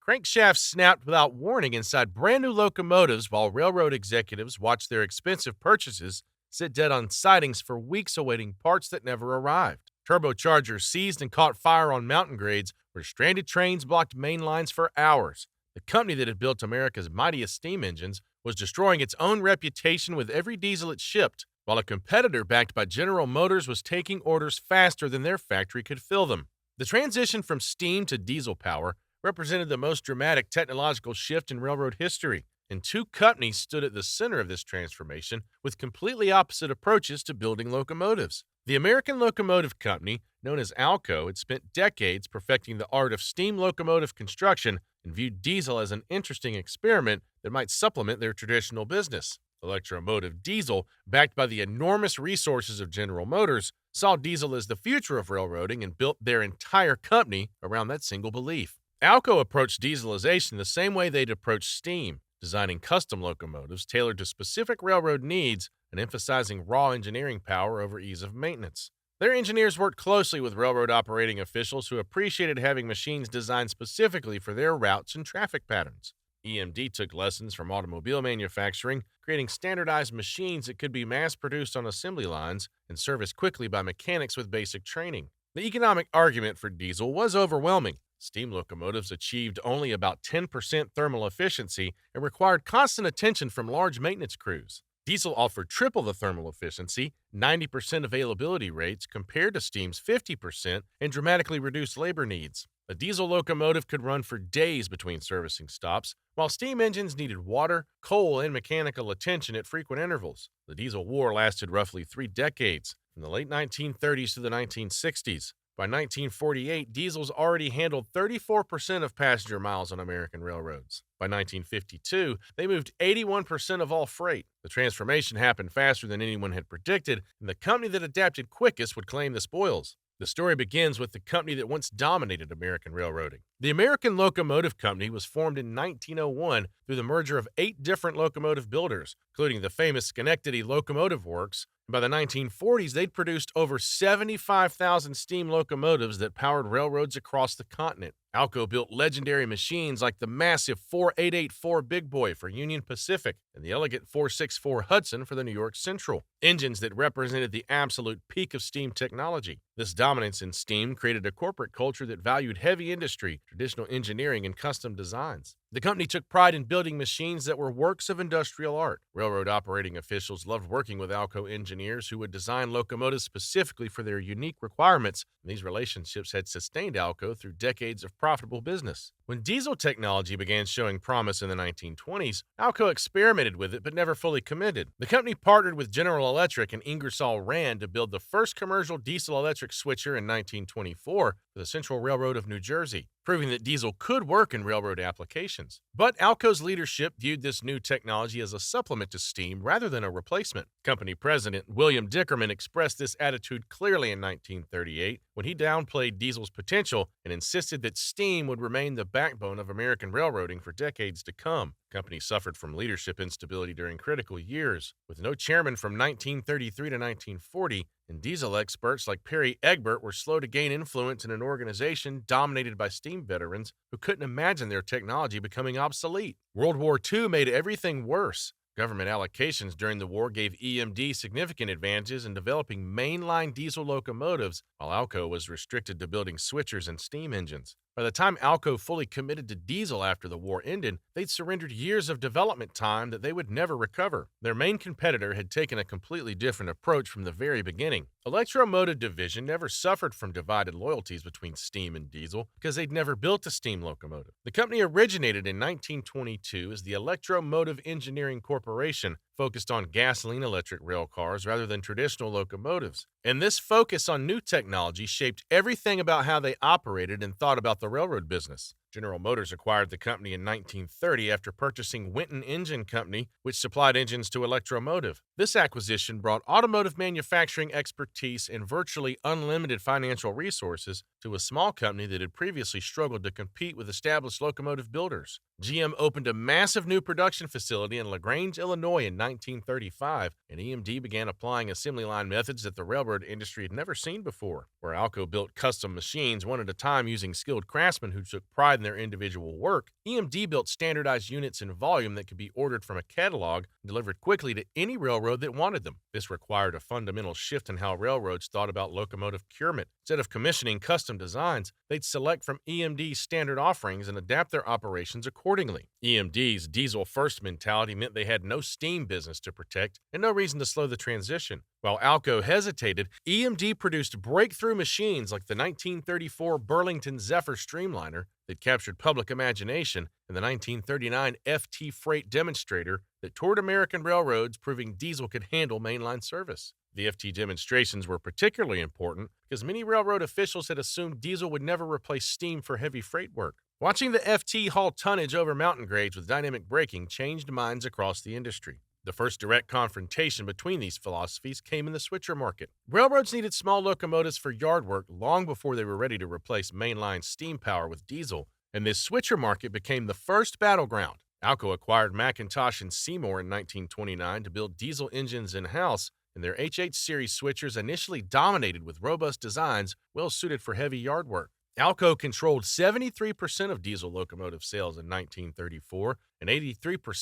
Crankshafts snapped without warning inside brand new locomotives while railroad executives watched their expensive purchases sit dead on sidings for weeks awaiting parts that never arrived. Turbochargers seized and caught fire on mountain grades where stranded trains blocked main lines for hours. The company that had built America's mightiest steam engines was destroying its own reputation with every diesel it shipped, while a competitor backed by General Motors was taking orders faster than their factory could fill them. The transition from steam to diesel power represented the most dramatic technological shift in railroad history, and two companies stood at the center of this transformation with completely opposite approaches to building locomotives. The American Locomotive Company, known as ALCO, had spent decades perfecting the art of steam locomotive construction and viewed diesel as an interesting experiment that might supplement their traditional business. Electromotive Diesel, backed by the enormous resources of General Motors, saw diesel as the future of railroading and built their entire company around that single belief. ALCO approached dieselization the same way they'd approached steam, designing custom locomotives tailored to specific railroad needs and emphasizing raw engineering power over ease of maintenance. Their engineers worked closely with railroad operating officials who appreciated having machines designed specifically for their routes and traffic patterns. EMD took lessons from automobile manufacturing, creating standardized machines that could be mass-produced on assembly lines and serviced quickly by mechanics with basic training. The economic argument for diesel was overwhelming. Steam locomotives achieved only about 10% thermal efficiency and required constant attention from large maintenance crews. Diesel offered triple the thermal efficiency, 90% availability rates compared to steam's 50%, and dramatically reduced labor needs. A diesel locomotive could run for days between servicing stops, while steam engines needed water, coal, and mechanical attention at frequent intervals. The diesel war lasted roughly 3 decades, from the late 1930s to the 1960s. By 1948, diesels already handled 34% of passenger miles on American railroads. By 1952, they moved 81% of all freight. The transformation happened faster than anyone had predicted, and the company that adapted quickest would claim the spoils. The story begins with the company that once dominated American railroading. The American Locomotive Company was formed in 1901 through the merger of 8 different locomotive builders, including the famous Schenectady Locomotive Works. By the 1940s, they'd produced over 75,000 steam locomotives that powered railroads across the continent. ALCO built legendary machines like the massive 4884 Big Boy for Union Pacific and the elegant 464 Hudson for the New York Central, engines that represented the absolute peak of steam technology. This dominance in steam created a corporate culture that valued heavy industry, traditional engineering, and custom designs. The company took pride in building machines that were works of industrial art. Railroad operating officials loved working with ALCO engineers who would design locomotives specifically for their unique requirements, and these relationships had sustained ALCO through decades of profitable business. When diesel technology began showing promise in the 1920s, ALCO experimented with it but never fully committed. The company partnered with General Electric and Ingersoll Rand to build the first commercial diesel-electric switcher in 1924 for the Central Railroad of New Jersey, proving that diesel could work in railroad applications. But ALCO's leadership viewed this new technology as a supplement to steam rather than a replacement. Company president William Dickerman expressed this attitude clearly in 1938 when he downplayed diesel's potential and insisted that steam would remain the backbone of American railroading for decades to come. The company suffered from leadership instability during critical years, with no chairman from 1933 to 1940, and diesel experts like Perry Egbert were slow to gain influence in an organization dominated by steam veterans who couldn't imagine their technology becoming obsolete. World War II made everything worse. Government allocations during the war gave EMD significant advantages in developing mainline diesel locomotives, while ALCO was restricted to building switchers and steam engines. By the time ALCO fully committed to diesel after the war ended, they'd surrendered years of development time that they would never recover. Their main competitor had taken a completely different approach from the very beginning. Electromotive Division never suffered from divided loyalties between steam and diesel because they'd never built a steam locomotive. The company originated in 1922 as the Electromotive Engineering Corporation, focused on gasoline-electric rail cars rather than traditional locomotives. And this focus on new technology shaped everything about how they operated and thought about the railroad business. General Motors acquired the company in 1930 after purchasing Winton Engine Company, which supplied engines to Electromotive. This acquisition brought automotive manufacturing expertise and virtually unlimited financial resources to a small company that had previously struggled to compete with established locomotive builders. GM opened a massive new production facility in LaGrange, Illinois in 1935, and EMD began applying assembly line methods that the railroad industry had never seen before. Where ALCO built custom machines one at a time using skilled craftsmen who took pride in their individual work, EMD built standardized units in volume that could be ordered from a catalog and delivered quickly to any railroad that wanted them. This required a fundamental shift in how railroads thought about locomotive procurement. Instead of commissioning custom designs, they'd select from EMD's standard offerings and adapt their operations accordingly. EMD's diesel-first mentality meant they had no steam business to protect and no reason to slow the transition. While ALCO hesitated, EMD produced breakthrough machines like the 1934 Burlington Zephyr Streamliner that captured public imagination and the 1939 FT Freight Demonstrator that toured American railroads, proving diesel could handle mainline service. The FT demonstrations were particularly important because many railroad officials had assumed diesel would never replace steam for heavy freight work. Watching the FT haul tonnage over mountain grades with dynamic braking changed minds across the industry. The first direct confrontation between these philosophies came in the switcher market. Railroads needed small locomotives for yard work long before they were ready to replace mainline steam power with diesel, and this switcher market became the first battleground. ALCO acquired McIntosh and Seymour in 1929 to build diesel engines in-house, and their HH series switchers initially dominated with robust designs well suited for heavy yard work. ALCO controlled 73% of diesel locomotive sales in 1934 and 83%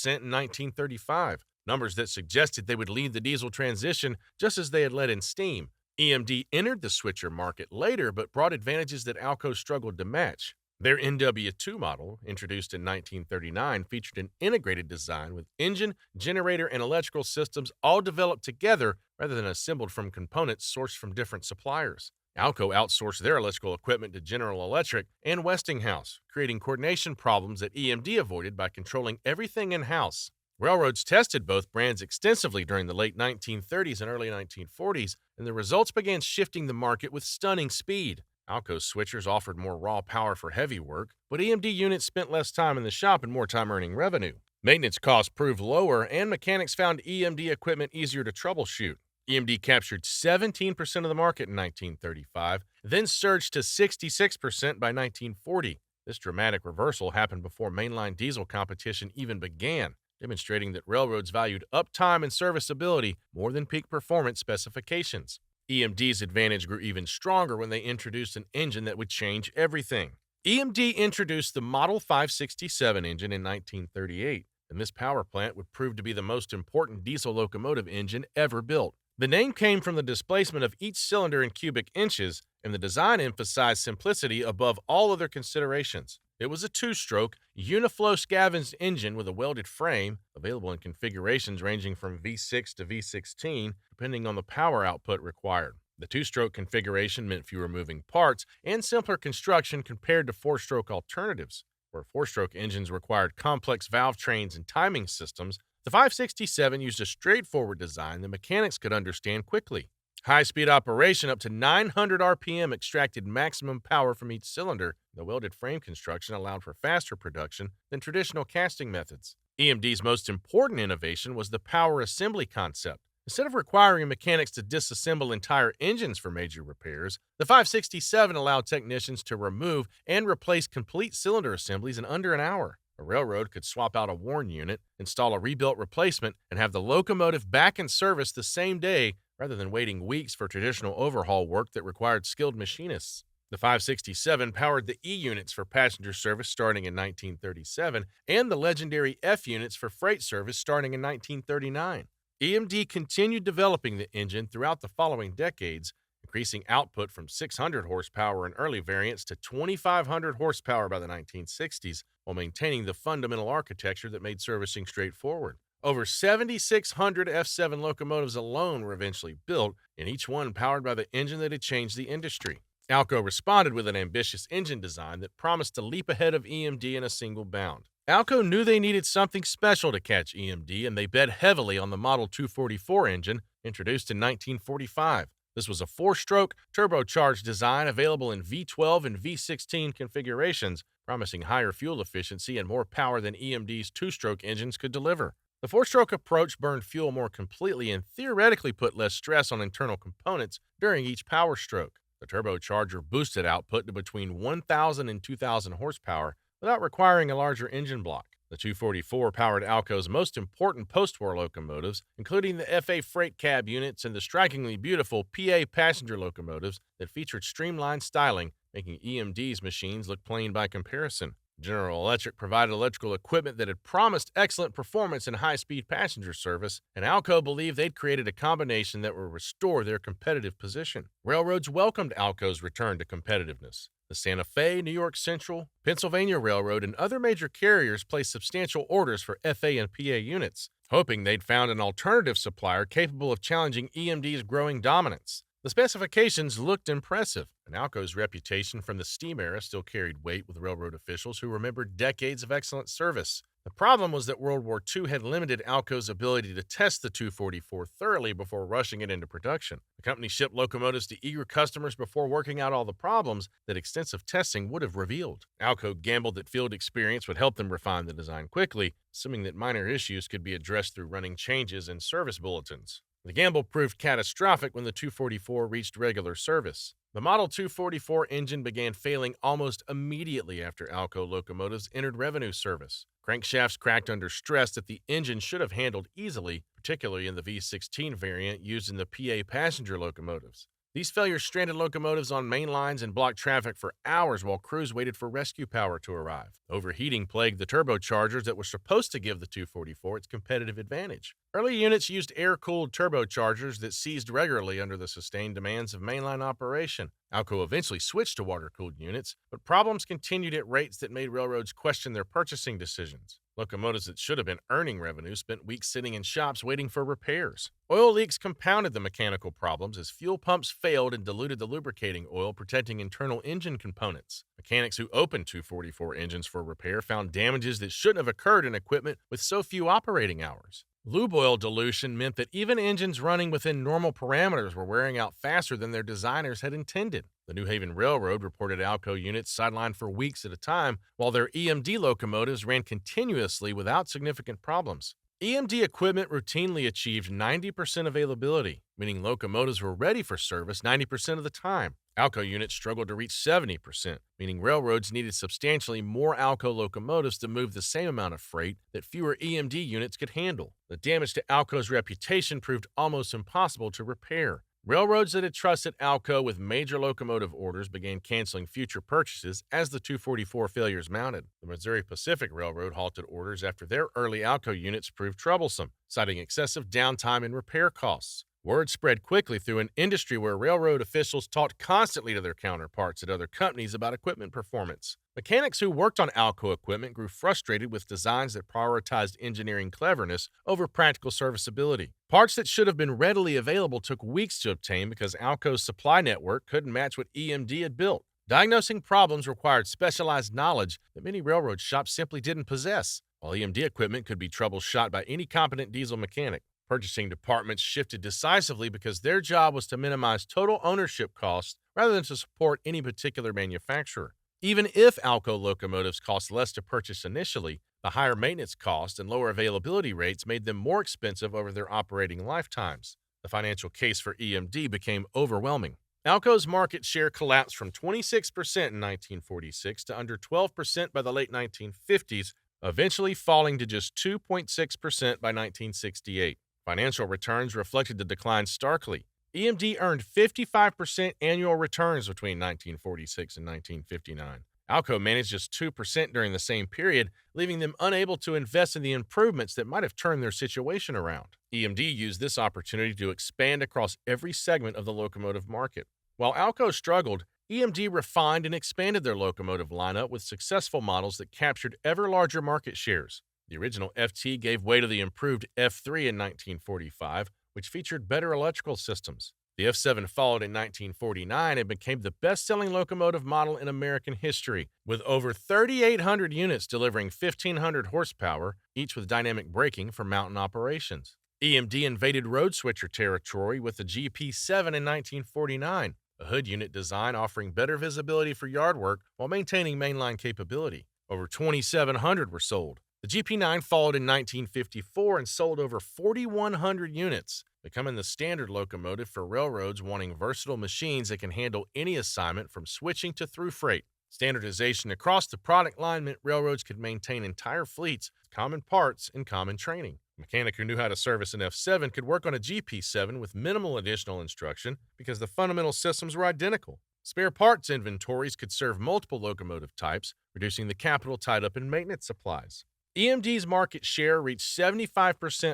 in 1935, numbers that suggested they would lead the diesel transition just as they had led in steam. EMD entered the switcher market later but brought advantages that ALCO struggled to match. Their NW2 model, introduced in 1939, featured an integrated design with engine, generator, and electrical systems all developed together rather than assembled from components sourced from different suppliers. ALCO outsourced their electrical equipment to General Electric and Westinghouse, creating coordination problems that EMD avoided by controlling everything in-house. Railroads tested both brands extensively during the late 1930s and early 1940s, and the results began shifting the market with stunning speed. ALCO's switchers offered more raw power for heavy work, but EMD units spent less time in the shop and more time earning revenue. Maintenance costs proved lower, and mechanics found EMD equipment easier to troubleshoot. EMD captured 17% of the market in 1935, then surged to 66% by 1940. This dramatic reversal happened before mainline diesel competition even began, demonstrating that railroads valued uptime and serviceability more than peak performance specifications. EMD's advantage grew even stronger when they introduced an engine that would change everything. EMD introduced the Model 567 engine in 1938, and this power plant would prove to be the most important diesel locomotive engine ever built. The name came from the displacement of each cylinder in cubic inches, and the design emphasized simplicity above all other considerations. It was a two-stroke, uniflow scavenged engine with a welded frame, available in configurations ranging from V6 to V16, depending on the power output required. The two-stroke configuration meant fewer moving parts and simpler construction compared to four-stroke alternatives. Where four-stroke engines required complex valve trains and timing systems, the 567 used a straightforward design that mechanics could understand quickly. High-speed operation up to 900 RPM extracted maximum power from each cylinder. The welded frame construction allowed for faster production than traditional casting methods. EMD's most important innovation was the power assembly concept. Instead of requiring mechanics to disassemble entire engines for major repairs, the 567 allowed technicians to remove and replace complete cylinder assemblies in under an hour. A railroad could swap out a worn unit, install a rebuilt replacement, and have the locomotive back in service the same day rather than waiting weeks for traditional overhaul work that required skilled machinists. The 567 powered the E units for passenger service starting in 1937 and the legendary F units for freight service starting in 1939. EMD continued developing the engine throughout the following decades, increasing output from 600 horsepower in early variants to 2,500 horsepower by the 1960s, while maintaining the fundamental architecture that made servicing straightforward. Over 7,600 F7 locomotives alone were eventually built, and each one powered by the engine that had changed the industry. ALCO responded with an ambitious engine design that promised to leap ahead of EMD in a single bound. ALCO knew they needed something special to catch EMD, and they bet heavily on the Model 244 engine, introduced in 1945. This was a four-stroke, turbocharged design available in V12 and V16 configurations, promising higher fuel efficiency and more power than EMD's two-stroke engines could deliver. The four-stroke approach burned fuel more completely and theoretically put less stress on internal components during each power stroke. The turbocharger boosted output to between 1,000 and 2,000 horsepower without requiring a larger engine block. The 244 powered ALCO's most important post-war locomotives, including the FA freight cab units and the strikingly beautiful PA passenger locomotives that featured streamlined styling, making EMD's machines look plain by comparison. General Electric provided electrical equipment that had promised excellent performance in high-speed passenger service, and ALCO believed they'd created a combination that would restore their competitive position. Railroads welcomed ALCO's return to competitiveness. The Santa Fe, New York Central, Pennsylvania Railroad, and other major carriers placed substantial orders for FA and PA units, hoping they'd found an alternative supplier capable of challenging EMD's growing dominance. The specifications looked impressive, and ALCO's reputation from the steam era still carried weight with railroad officials who remembered decades of excellent service. The problem was that World War II had limited ALCO's ability to test the 244 thoroughly before rushing it into production. The company shipped locomotives to eager customers before working out all the problems that extensive testing would have revealed. ALCO gambled that field experience would help them refine the design quickly, assuming that minor issues could be addressed through running changes in service bulletins. The gamble proved catastrophic when the 244 reached regular service. The Model 244 engine began failing almost immediately after ALCO locomotives entered revenue service. Crankshafts cracked under stress that the engine should have handled easily, particularly in the V16 variant used in the PA passenger locomotives. These failures stranded locomotives on main lines and blocked traffic for hours while crews waited for rescue power to arrive. Overheating plagued the turbochargers that were supposed to give the 244 its competitive advantage. Early units used air-cooled turbochargers that seized regularly under the sustained demands of mainline operation. ALCO eventually switched to water-cooled units, but problems continued at rates that made railroads question their purchasing decisions. Locomotives that should have been earning revenue spent weeks sitting in shops waiting for repairs. Oil leaks compounded the mechanical problems as fuel pumps failed and diluted the lubricating oil, protecting internal engine components. Mechanics who opened 244 engines for repair found damages that shouldn't have occurred in equipment with so few operating hours. Lube oil dilution meant that even engines running within normal parameters were wearing out faster than their designers had intended. The New Haven Railroad reported ALCO units sidelined for weeks at a time, while their EMD locomotives ran continuously without significant problems. EMD equipment routinely achieved 90% availability, meaning locomotives were ready for service 90% of the time. ALCO units struggled to reach 70%, meaning railroads needed substantially more ALCO locomotives to move the same amount of freight that fewer EMD units could handle. The damage to ALCO's reputation proved almost impossible to repair. Railroads that had trusted ALCO with major locomotive orders began canceling future purchases as the 244 failures mounted. The Missouri Pacific Railroad halted orders after their early ALCO units proved troublesome, citing excessive downtime and repair costs. Word spread quickly through an industry where railroad officials talked constantly to their counterparts at other companies about equipment performance. Mechanics who worked on ALCO equipment grew frustrated with designs that prioritized engineering cleverness over practical serviceability. Parts that should have been readily available took weeks to obtain because ALCO's supply network couldn't match what EMD had built. Diagnosing problems required specialized knowledge that many railroad shops simply didn't possess, while EMD equipment could be troubleshot by any competent diesel mechanic. Purchasing departments shifted decisively because their job was to minimize total ownership costs rather than to support any particular manufacturer. Even if ALCO locomotives cost less to purchase initially, the higher maintenance costs and lower availability rates made them more expensive over their operating lifetimes. The financial case for EMD became overwhelming. ALCO's market share collapsed from 26% in 1946 to under 12% by the late 1950s, eventually falling to just 2.6% by 1968. Financial returns reflected the decline starkly. EMD earned 55% annual returns between 1946 and 1959. ALCO managed just 2% during the same period, leaving them unable to invest in the improvements that might have turned their situation around. EMD used this opportunity to expand across every segment of the locomotive market. While ALCO struggled, EMD refined and expanded their locomotive lineup with successful models that captured ever larger market shares. The original FT gave way to the improved F3 in 1945, which featured better electrical systems. The F7 followed in 1949 and became the best-selling locomotive model in American history, with over 3,800 units delivering 1,500 horsepower, each with dynamic braking for mountain operations. EMD invaded road switcher territory with the GP7 in 1949, a hood unit design offering better visibility for yard work while maintaining mainline capability. Over 2,700 were sold. The GP9 followed in 1954 and sold over 4,100 units, becoming the standard locomotive for railroads wanting versatile machines that can handle any assignment from switching to through freight. Standardization across the product line meant railroads could maintain entire fleets with common parts and common training. A mechanic who knew how to service an F7 could work on a GP7 with minimal additional instruction because the fundamental systems were identical. Spare parts inventories could serve multiple locomotive types, reducing the capital tied up in maintenance supplies. EMD's market share reached 75%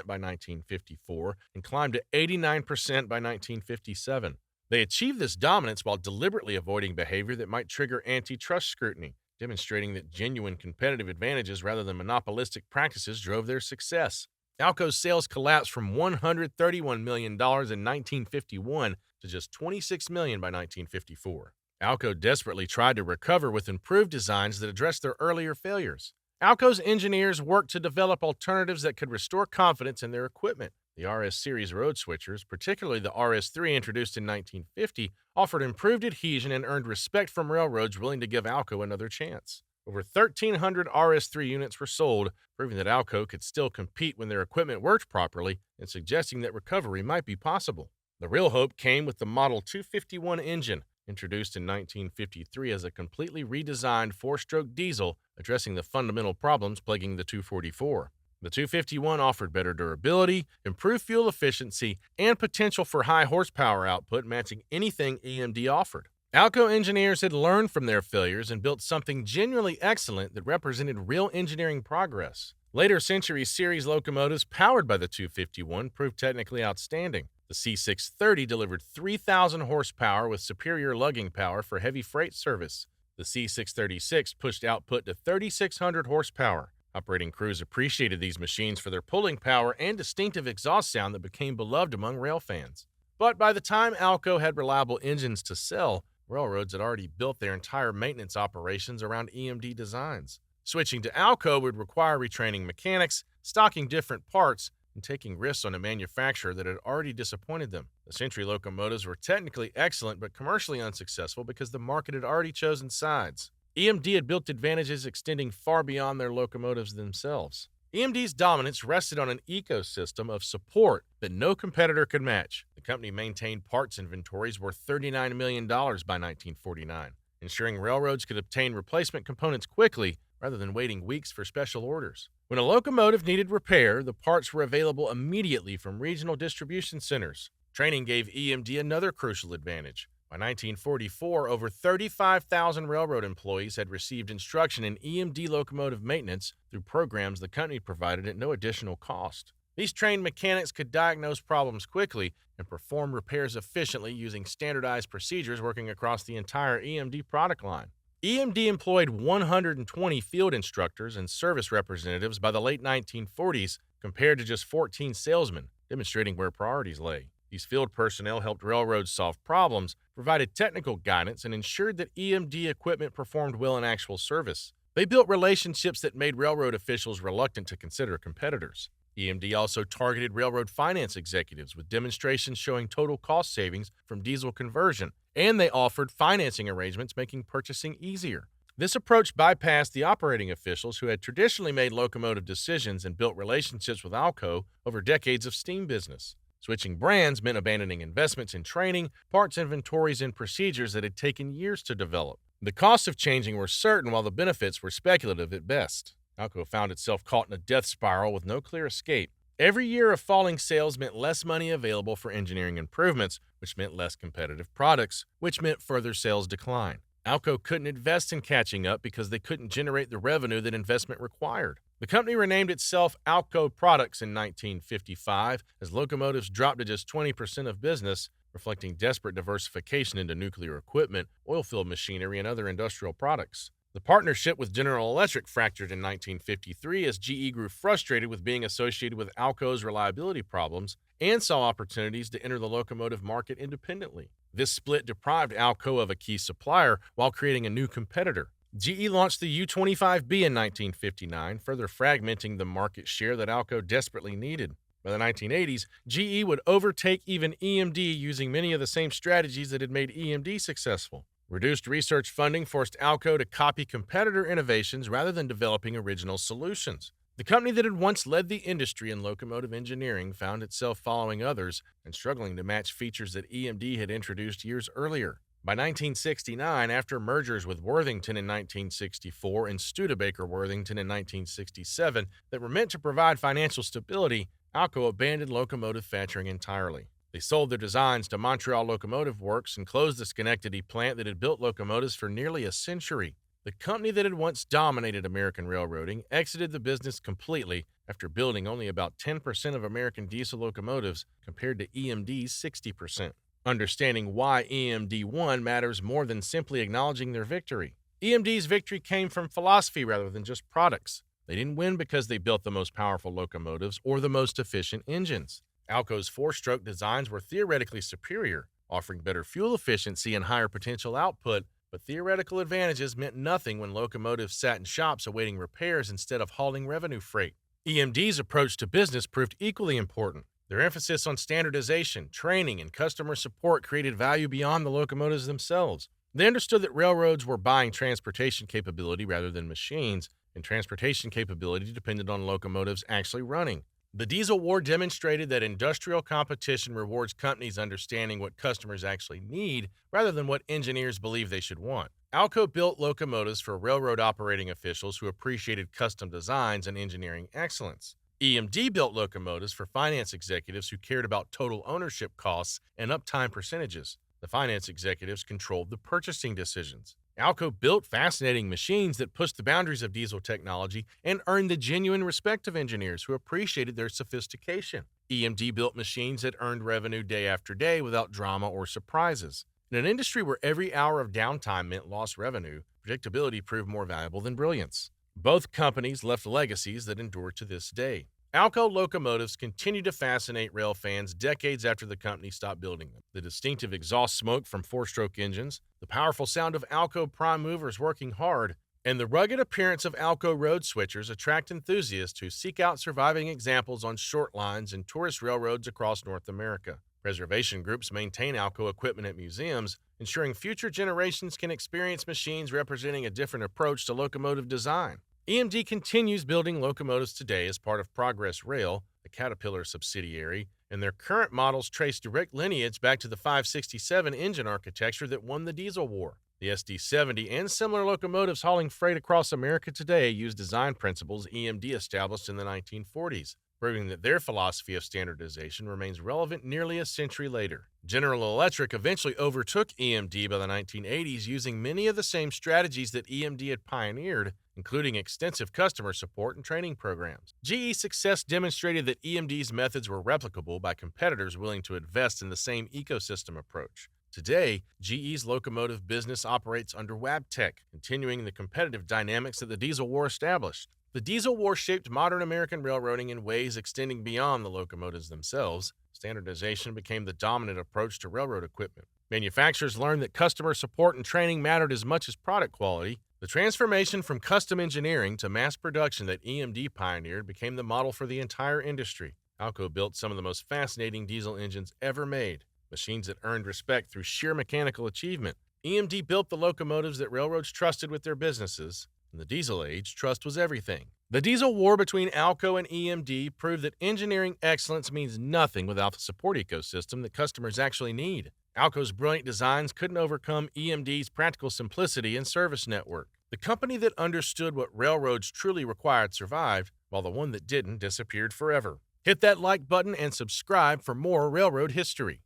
by 1954 and climbed to 89% by 1957. They achieved this dominance while deliberately avoiding behavior that might trigger antitrust scrutiny, demonstrating that genuine competitive advantages rather than monopolistic practices drove their success. ALCO's sales collapsed from $131 million in 1951 to just $26 million by 1954. ALCO desperately tried to recover with improved designs that addressed their earlier failures. ALCO's engineers worked to develop alternatives that could restore confidence in their equipment. The RS series road switchers, particularly the RS3 introduced in 1950, offered improved adhesion and earned respect from railroads willing to give ALCO another chance. Over 1,300 RS3 units were sold, proving that ALCO could still compete when their equipment worked properly and suggesting that recovery might be possible. The real hope came with the Model 251 engine, introduced in 1953 as a completely redesigned four-stroke diesel addressing the fundamental problems plaguing the 244. The 251 offered better durability, improved fuel efficiency, and potential for high horsepower output matching anything EMD offered. ALCO engineers had learned from their failures and built something genuinely excellent that represented real engineering progress. Later Century Series locomotives powered by the 251 proved technically outstanding. The C630 delivered 3,000 horsepower with superior lugging power for heavy freight service. The C636 pushed output to 3,600 horsepower. Operating crews appreciated these machines for their pulling power and distinctive exhaust sound that became beloved among rail fans. But by the time ALCO had reliable engines to sell, railroads had already built their entire maintenance operations around EMD designs. Switching to ALCO would require retraining mechanics, stocking different parts, and taking risks on a manufacturer that had already disappointed them. The Century locomotives were technically excellent but commercially unsuccessful because the market had already chosen sides. EMD had built advantages extending far beyond their locomotives themselves. EMD's dominance rested on an ecosystem of support that no competitor could match. The company maintained parts inventories worth $39 million by 1949, ensuring railroads could obtain replacement components quickly rather than waiting weeks for special orders. When a locomotive needed repair, the parts were available immediately from regional distribution centers. Training gave EMD another crucial advantage. By 1944, over 35,000 railroad employees had received instruction in EMD locomotive maintenance through programs the company provided at no additional cost. These trained mechanics could diagnose problems quickly and perform repairs efficiently using standardized procedures working across the entire EMD product line. EMD employed 120 field instructors and service representatives by the late 1940s compared to just 14 salesmen, demonstrating where priorities lay. These field personnel helped railroads solve problems, provided technical guidance, and ensured that EMD equipment performed well in actual service. They built relationships that made railroad officials reluctant to consider competitors. EMD also targeted railroad finance executives with demonstrations showing total cost savings from diesel conversion, and they offered financing arrangements making purchasing easier. This approach bypassed the operating officials who had traditionally made locomotive decisions and built relationships with ALCO over decades of steam business. Switching brands meant abandoning investments in training, parts inventories, and procedures that had taken years to develop. The costs of changing were certain while the benefits were speculative at best. ALCO found itself caught in a death spiral with no clear escape. Every year of falling sales meant less money available for engineering improvements, which meant less competitive products, which meant further sales decline. ALCO couldn't invest in catching up because they couldn't generate the revenue that investment required. The company renamed itself ALCO Products in 1955 as locomotives dropped to just 20% of business, reflecting desperate diversification into nuclear equipment, oil-filled machinery, and other industrial products. The partnership with General Electric fractured in 1953 as GE grew frustrated with being associated with ALCO's reliability problems and saw opportunities to enter the locomotive market independently. This split deprived ALCO of a key supplier while creating a new competitor. GE launched the U-25B in 1959, further fragmenting the market share that ALCO desperately needed. By the 1980s, GE would overtake even EMD using many of the same strategies that had made EMD successful. Reduced research funding forced ALCO to copy competitor innovations rather than developing original solutions. The company that had once led the industry in locomotive engineering found itself following others and struggling to match features that EMD had introduced years earlier. By 1969, after mergers with Worthington in 1964 and Studebaker-Worthington in 1967 that were meant to provide financial stability, ALCO abandoned locomotive manufacturing entirely. They sold their designs to Montreal Locomotive Works and closed the Schenectady plant that had built locomotives for nearly a century. The company that had once dominated American railroading exited the business completely after building only about 10% of American diesel locomotives compared to EMD's 60%. Understanding why EMD won matters more than simply acknowledging their victory. EMD's victory came from philosophy rather than just products. They didn't win because they built the most powerful locomotives or the most efficient engines. ALCO's four-stroke designs were theoretically superior, offering better fuel efficiency and higher potential output, but theoretical advantages meant nothing when locomotives sat in shops awaiting repairs instead of hauling revenue freight. EMD's approach to business proved equally important. Their emphasis on standardization, training, and customer support created value beyond the locomotives themselves. They understood that railroads were buying transportation capability rather than machines, and transportation capability depended on locomotives actually running. The diesel war demonstrated that industrial competition rewards companies understanding what customers actually need rather than what engineers believe they should want. ALCO built locomotives for railroad operating officials who appreciated custom designs and engineering excellence. EMD built locomotives for finance executives who cared about total ownership costs and uptime percentages. The finance executives controlled the purchasing decisions. ALCO built fascinating machines that pushed the boundaries of diesel technology and earned the genuine respect of engineers who appreciated their sophistication. EMD built machines that earned revenue day after day without drama or surprises. In an industry where every hour of downtime meant lost revenue, predictability proved more valuable than brilliance. Both companies left legacies that endure to this day. ALCO locomotives continue to fascinate rail fans decades after the company stopped building them. The distinctive exhaust smoke from four-stroke engines, the powerful sound of ALCO prime movers working hard, and the rugged appearance of ALCO road switchers attract enthusiasts who seek out surviving examples on short lines and tourist railroads across North America. Preservation groups maintain ALCO equipment at museums, ensuring future generations can experience machines representing a different approach to locomotive design. EMD continues building locomotives today as part of Progress Rail, a Caterpillar subsidiary, and their current models trace direct lineage back to the 567 engine architecture that won the diesel war. The SD-70 and similar locomotives hauling freight across America today use design principles EMD established in the 1940s, proving that their philosophy of standardization remains relevant nearly a century later. General Electric eventually overtook EMD by the 1980s using many of the same strategies that EMD had pioneered, including extensive customer support and training programs. GE's success demonstrated that EMD's methods were replicable by competitors willing to invest in the same ecosystem approach. Today, GE's locomotive business operates under Wabtec, continuing the competitive dynamics that the diesel war established. The diesel war shaped modern American railroading in ways extending beyond the locomotives themselves. Standardization became the dominant approach to railroad equipment. Manufacturers learned that customer support and training mattered as much as product quality. The transformation from custom engineering to mass production that EMD pioneered became the model for the entire industry. ALCO built some of the most fascinating diesel engines ever made, machines that earned respect through sheer mechanical achievement. EMD built the locomotives that railroads trusted with their businesses. In the diesel age, trust was everything. The diesel war between ALCO and EMD proved that engineering excellence means nothing without the support ecosystem that customers actually need. ALCO's brilliant designs couldn't overcome EMD's practical simplicity and service network. The company that understood what railroads truly required survived, while the one that didn't disappeared forever. Hit that like button and subscribe for more railroad history.